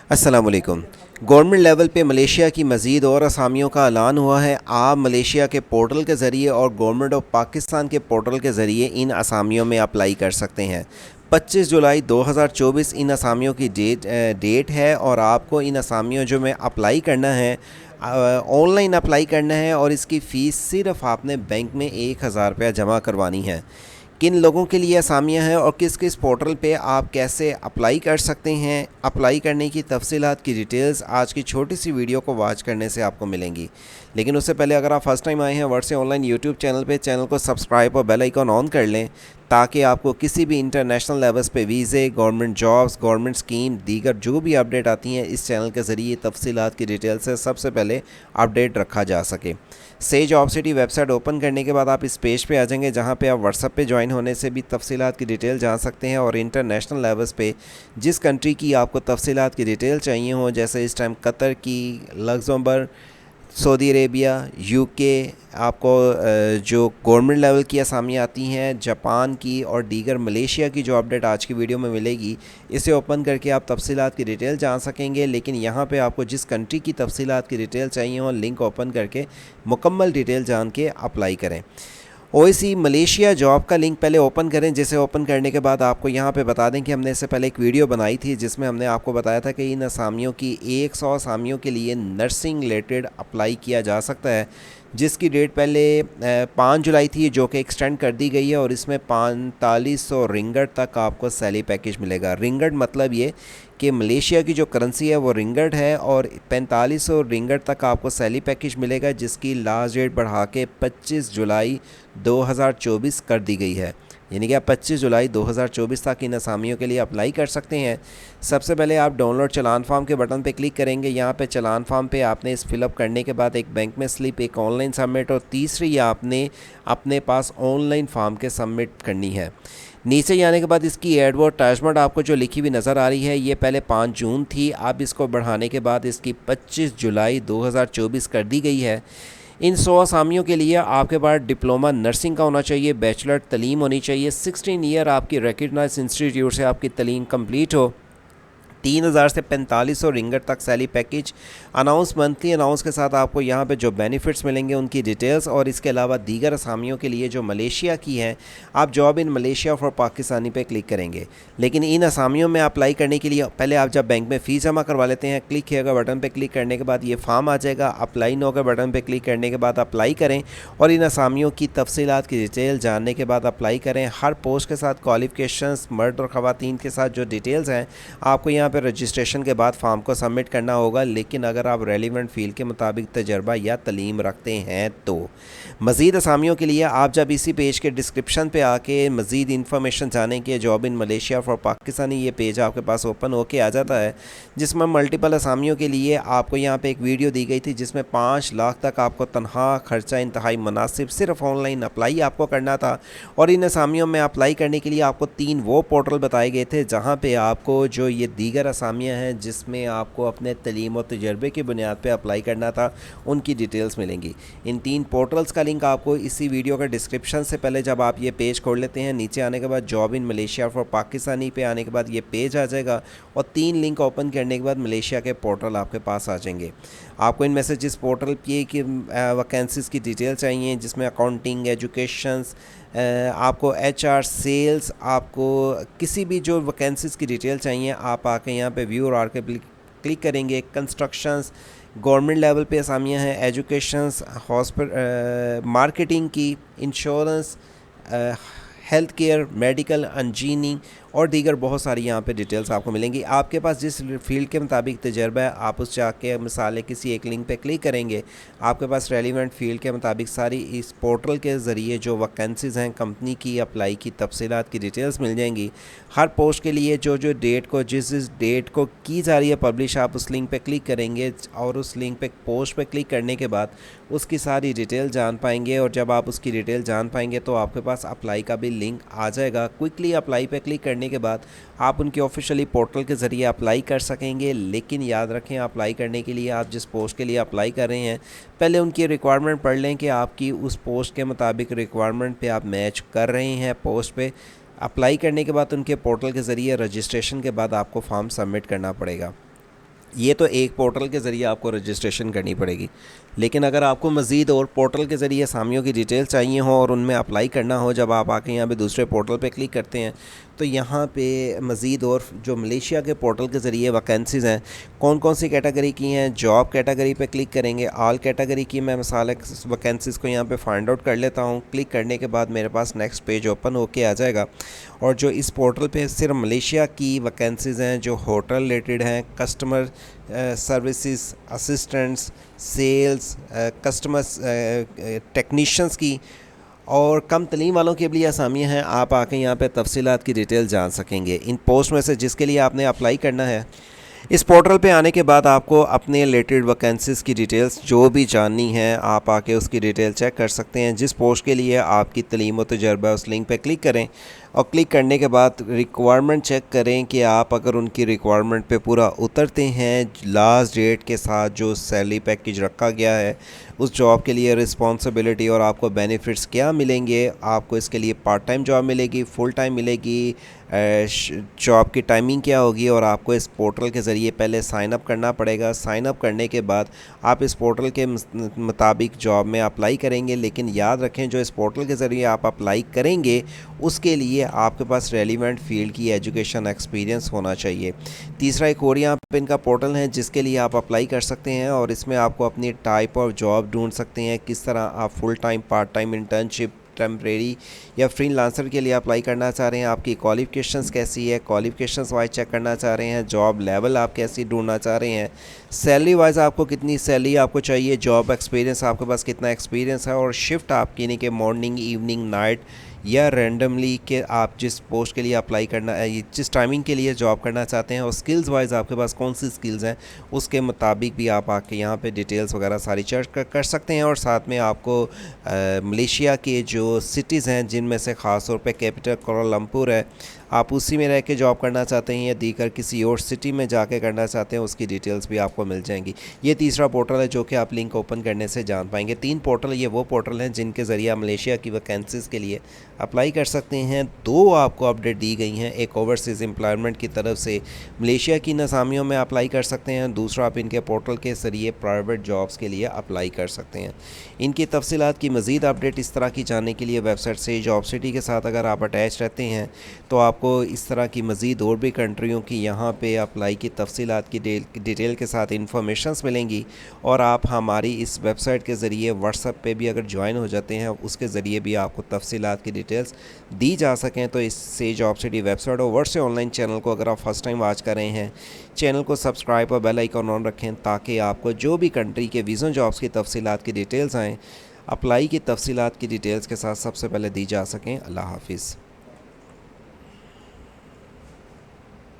अस्सलाम वालेकुम। Government level पे मलेशिया की मज़ीद और असामियों का ऐलान हुआ है। आप मलेशिया के पोर्टल के ज़रिए और गवर्नमेंट ऑफ पाकिस्तान के पोर्टल के ज़रिए इन असामियों में अप्लाई कर सकते हैं। 25 जुलाई 2024 इन असामियों की डेट है और आपको इन असामियों जो में अप्लाई करना है, ऑनलाइन अप्लाई करना है और इसकी फ़ीस सिर्फ़ आपने बैंक में 1000 रुपया जमा करवानी है। किन लोगों के लिए असामियाँ हैं और किस किस पोर्टल पे आप कैसे अप्लाई कर सकते हैं, अप्लाई करने की तफसीलात की डिटेल्स आज की छोटी सी वीडियो को वॉच करने से आपको मिलेंगी। लेकिन उससे पहले अगर आप फर्स्ट टाइम आए हैं वर्ड से ऑनलाइन यूट्यूब चैनल पे, चैनल को सब्सक्राइब और बेल आइकन ऑन कर लें ताकि आपको किसी भी इंटरनेशनल लेवल्स पे वीज़े, गवर्नमेंट जॉब्स, गवर्नमेंट स्कीम, दीगर जो भी अपडेट आती हैं इस चैनल के ज़रिए तफसीलात की डिटेल से सबसे पहले अपडेट रखा जा सके। Says job city website open करने के बाद आप इस पेज पे आ जाएंगे जहाँ पे आप व्हाट्सएप पे ज्वाइन होने से भी तफसीलात की डिटेल जान सकते हैं और इंटरनेशनल लेवल्स पे जिस कंट्री की आपको तफसीलात की डिटेल चाहिए हो, जैसे इस टाइम कतर की, लग्जमबर्ग, सऊदी अरेबिया, यूके, आपको जो गवर्नमेंट लेवल की असामियाँ आती हैं, जापान की और दीगर मलेशिया की जो अपडेट आज की वीडियो में मिलेगी, इसे ओपन करके आप तफसीलात की डिटेल जान सकेंगे। लेकिन यहाँ पे आपको जिस कंट्री की तफसीलात की डिटेल चाहिए हो, लिंक ओपन करके मुकम्मल डिटेल जान के अप्लाई करें। ओएसी मलेशिया जॉब का लिंक पहले ओपन करें, जिसे ओपन करने के बाद आपको यहाँ पे बता दें कि हमने इससे पहले एक वीडियो बनाई थी जिसमें हमने आपको बताया था कि इन असामियों की 100 असामियों के लिए नर्सिंग रिलेटेड अप्लाई किया जा सकता है, जिसकी डेट पहले 5 जुलाई थी जो कि एक्सटेंड कर दी गई है और इसमें 4500 रिंगट तक आपको सैलरी पैकेज मिलेगा। रिंगट मतलब ये कि मलेशिया की जो करेंसी है वो रिंगट है और 4500 रिंगट तक आपको सैलरी पैकेज मिलेगा, जिसकी लास्ट डेट बढ़ा के 25 जुलाई 2024 कर दी गई है। यानी कि आप 25 जुलाई 2024 तक इन असामियों के लिए अप्लाई कर सकते हैं। सबसे पहले आप डाउनलोड चलान फार्म के बटन पे क्लिक करेंगे। यहाँ पे चलान फार्म पे आपने इस फिलअप करने के बाद एक बैंक में स्लिप, एक ऑनलाइन सबमिट और तीसरी आपने अपने पास ऑनलाइन फार्म के सबमिट करनी है। नीचे ही आने के बाद इसकी एडवर्टाइजमेंट आपको जो लिखी हुई नज़र आ रही है ये पहले 5 जून थी, अब इसको बढ़ाने के बाद इसकी 25 जुलाई 2024 कर दी गई है। इन 100 असामियों के लिए आपके पास डिप्लोमा नर्सिंग का होना चाहिए, बैचलर तलीम होनी चाहिए, 16 ईयर आपकी रिकग्नाइज्ड इंस्टीट्यूट से आपकी तलीम कंप्लीट हो, 3000 से 4500 रिंगट तक salary package announce, monthly announce के साथ आपको यहाँ पे जो बेनिफिट्स मिलेंगे उनकी डिटेल्स और इसके अलावा दीगर असामियों के लिए जो मलेशिया की हैं, आप job in Malaysia for Pakistani पे क्लिक करेंगे। लेकिन इन असामियों में अप्लाई करने के लिए पहले आप जब बैंक में फ़ीस जमा करवा लेते हैं, क्लिक किएगा बटन पर, क्लिक करने के बाद ये फॉर्म आ जाएगा, अप्लाई नो के बटन पर क्लिक करने के बाद अप्लाई करें और इन असामियों की तफसीलात की डिटेल जानने के बाद अप्लाई करें। हर पोस्ट के साथ क्वालिफ़िकेशंस, मर्द और ख़वातीन के साथ जो डिटेल्स हैं आपको यहाँ पर रजिस्ट्रेशन के बाद फॉर्म को सबमिट करना होगा। लेकिन अगर आप रेलिवेंट फील्ड के मुताबिक तजर्बा या तलीम रखते हैं तो मज़ीद असामियों के लिए आप जब इसी पेज के डिस्क्रिप्शन पे आके मज़ीद इन्फॉर्मेशन जाने के job in Malaysia for Pakistani, ये पेज आपके पास ओपन होके आ जाता है जिसमें मल्टीपल असामियों के लिए आपको यहाँ पे एक वीडियो दी गई थी जिसमें 5 लाख तक आपको तनख्वाह खर्चा इंतहाई मुनासिब, सिर्फ ऑनलाइन अप्लाई आपको करना था। और इन असामियों में अप्लाई करने के लिए आपको 3 वो पोर्टल बताए गए थे जहाँ पर आपको जो ये दीगर असामियाँ हैं जिसमें आपको अपने तलीम और तजर्बे की बुनियाद पे अप्लाई करना था उनकी डिटेल्स मिलेंगी। इन 3 पोर्टल्स का लिंक आपको इसी वीडियो का डिस्क्रिप्शन से पहले जब आप ये पेज खोल लेते हैं, नीचे आने के बाद job in Malaysia for Pakistani पे आने के बाद ये पेज आ जाएगा और 3 लिंक ओपन करने के बाद मलेशिया के पोर्टल आपके पास आ जाएंगे। आपको इनमें से जिस पोर्टल पे की वैकेंसीज़ की डिटेल चाहिए जिसमें अकाउंटिंग, एजुकेशंस, आपको HR, सेल्स, आपको किसी भी जो वैकेंसीज़ की डिटेल चाहिए आप आके यहाँ पे व्यू और आर के क्लिक करेंगे। कंस्ट्रक्शंस, गवर्नमेंट लेवल पे असामियाँ हैं, एजुकेशंस, मार्केटिंग की, insurance, health care, medical, engineering और दीगर बहुत सारी यहाँ पे डिटेल्स आपको मिलेंगी। आपके पास जिस फील्ड के मुताबिक तजर्बा है आप उस जाके मिसाल किसी एक लिंक पे क्लिक करेंगे, आपके पास रेलिवेंट फील्ड के मुताबिक सारी इस पोर्टल के ज़रिए जो वैकेंसीज़ हैं कंपनी की अप्लाई की तफसीलात की डिटेल्स मिल जाएंगी। हर पोस्ट के लिए जो डेट को जिस डेट को की जा रही है पब्लिश, आप उस लिंक पर क्लिक करेंगे और उस लिंक पर पोस्ट पर क्लिक करने के बाद उसकी सारी डिटेल जान पाएंगे और जब आप उसकी डिटेल जान पाएंगे तो आपके पास अप्लाई का भी लिंक आ जाएगा। क्विकली अप्लाई पे क्लिक करने के बाद आप उनके ऑफिशियली पोर्टल के ज़रिए अप्लाई कर सकेंगे। लेकिन याद रखें, अप्लाई करने के लिए आप जिस पोस्ट के लिए अप्लाई कर रहे हैं पहले उनकी रिक्वायरमेंट पढ़ लें कि आपकी उस पोस्ट के मुताबिक रिक्वायरमेंट पे आप मैच कर रहे हैं। पोस्ट पे अप्लाई करने के बाद उनके पोर्टल के ज़रिए रजिस्ट्रेशन के बाद आपको फॉर्म सबमिट करना पड़ेगा। ये तो एक पोर्टल के ज़रिए आपको रजिस्ट्रेशन करनी पड़ेगी, लेकिन अगर आपको मज़ीद और पोर्टल के ज़रिए असामियों की डिटेल चाहिए हो और उनमें अप्लाई करना हो, जब आप आके यहाँ पे दूसरे पोर्टल पे क्लिक करते हैं तो यहाँ पे मज़ीद और जो मलेशिया के पोर्टल के ज़रिए वैकेंसीज़ हैं, कौन कौन सी कैटेगरी की हैं, जॉब कैटेगरी पे क्लिक करेंगे। ऑल कैटेगरी की मैं मिसाल वैकेंसीज़ को यहाँ पे फाइंड आउट कर लेता हूँ। क्लिक करने के बाद मेरे पास नेक्स्ट पेज ओपन होके आ जाएगा, और जो इस पोर्टल पे सिर्फ मलेशिया की वैकेंसीज़ हैं जो होटल रिलेटेड हैं, customer services assistants, sales, customer technicians की और कम तलीम वालों के लिए असामियाँ हैं। आप आके यहाँ पे तफसीलात की डिटेल जान सकेंगे। इन पोस्ट में से जिसके लिए आपने अप्लाई करना है, इस पोर्टल पे आने के बाद आपको अपने रिलेटेड वैकेंसीज़ की डिटेल्स जो भी जाननी है आप आके उसकी डिटेल चेक कर सकते हैं। जिस पोस्ट के लिए आपकी तलीम व तजर्बा, उस लिंक पे क्लिक करें और क्लिक करने के बाद रिक्वायरमेंट चेक करें कि आप अगर उनकी रिक्वायरमेंट पे पूरा उतरते हैं, लास्ट डेट के साथ जो सैलरी पैकेज रखा गया है उस जॉब के लिए रिस्पॉन्सिबिलिटी और आपको बेनिफिट्स क्या मिलेंगे। आपको इसके लिए पार्ट टाइम जॉब मिलेगी, फुल टाइम मिलेगी, जॉब की टाइमिंग क्या होगी, और आपको इस पोर्टल के ज़रिए पहले साइन अप करना पड़ेगा। साइन अप करने के बाद आप इस पोर्टल के मुताबिक जॉब में अप्लाई करेंगे। लेकिन याद रखें, जो इस पोर्टल के ज़रिए आप अप्लाई करेंगे उसके लिए आपके पास रेलिवेंट फील्ड की एजुकेशन एक्सपीरियंस होना चाहिए। तीसरा एक और यहाँ पे इनका पोर्टल है जिसके लिए आप अप्लाई कर सकते हैं, और इसमें आपको अपनी टाइप ऑफ जॉब ढूंढ सकते हैं, किस तरह आप full time, part time, internship, temporary या फ्रीलांसर के लिए अप्लाई करना चाह रहे हैं, आपकी क्वालिफ़िकेशंस कैसी है, क्वालिफ़िकेशंस वाइज चेक करना चाह रहे हैं, जॉब लेवल आप कैसी ढूंढना चाह रहे हैं, सैलरी वाइज आपको कितनी सैलरी आपको चाहिए, जॉब एक्सपीरियंस आपके पास कितना एक्सपीरियंस है, और शिफ्ट आपकी यानी कि मॉर्निंग, इवनिंग, नाइट या रैंडमली के आप जिस पोस्ट के लिए अप्लाई करना है, जिस टाइमिंग के लिए जॉब करना चाहते हैं, और स्किल्स वाइज आपके पास कौन सी स्किल्स हैं उसके मुताबिक भी आप आके यहाँ पे डिटेल्स वगैरह सारी चेक कर सकते हैं। और साथ में आपको मलेशिया के जो सिटीज़ हैं जिनमें से ख़ास तौर पे कैपिटल कोलालमपुर है, आप उसी में रह के जॉब करना चाहते हैं या दीकर किसी और सिटी में जाके करना चाहते हैं, उसकी डिटेल्स भी आपको मिल जाएंगी। ये तीसरा पोर्टल है जो कि आप लिंक ओपन करने से जान पाएंगे। 3 पोर्टल ये वो पोर्टल हैं जिनके ज़रिए आप मलेशिया की वैकेंसीज़ के लिए अप्लाई कर सकते हैं। 2 आपको अपडेट दी गई हैं, एक ओवरसीज़ एम्प्लॉयमेंट की तरफ से मलेशिया की असामियों में अप्लाई कर सकते हैं, दूसरा आप इनके पोर्टल के ज़रिए प्राइवेट जॉब्स के लिए अप्लाई कर सकते हैं। इनकी तफसीलात की मज़ीद अपडेट इस तरह की जानने के लिए वेबसाइट से जॉब सिटी के साथ अगर आप अटैच रहते हैं तो आपको इस तरह की मज़ीद और भी कंट्रियों की यहाँ पे अप्लाई की तफसीलात की डिटेल के साथ इंफॉर्मेशंस मिलेंगी। और आप हमारी इस वेबसाइट के ज़रिए व्हाट्सएप पे भी अगर ज्वाइन हो जाते हैं, उसके ज़रिए भी आपको तफसीलात की डिटेल्स दी जा सकें। तो इससे जॉब सिटी वेबसाइट और वर्ड से ऑनलाइन चैनल को अगर आप फर्स्ट टाइम वॉच कर रहे हैं, चैनल को सब्सक्राइब और बेल आइकन ऑन रखें ताकि आपको जो भी कंट्री के वीज़ा जॉब्स की तफसीलात की डिटेल्स आएँ, अप्लाई की तफसीलात की डिटेल्स के साथ सबसे पहले दी जा सकें। अल्लाह हाफिज़।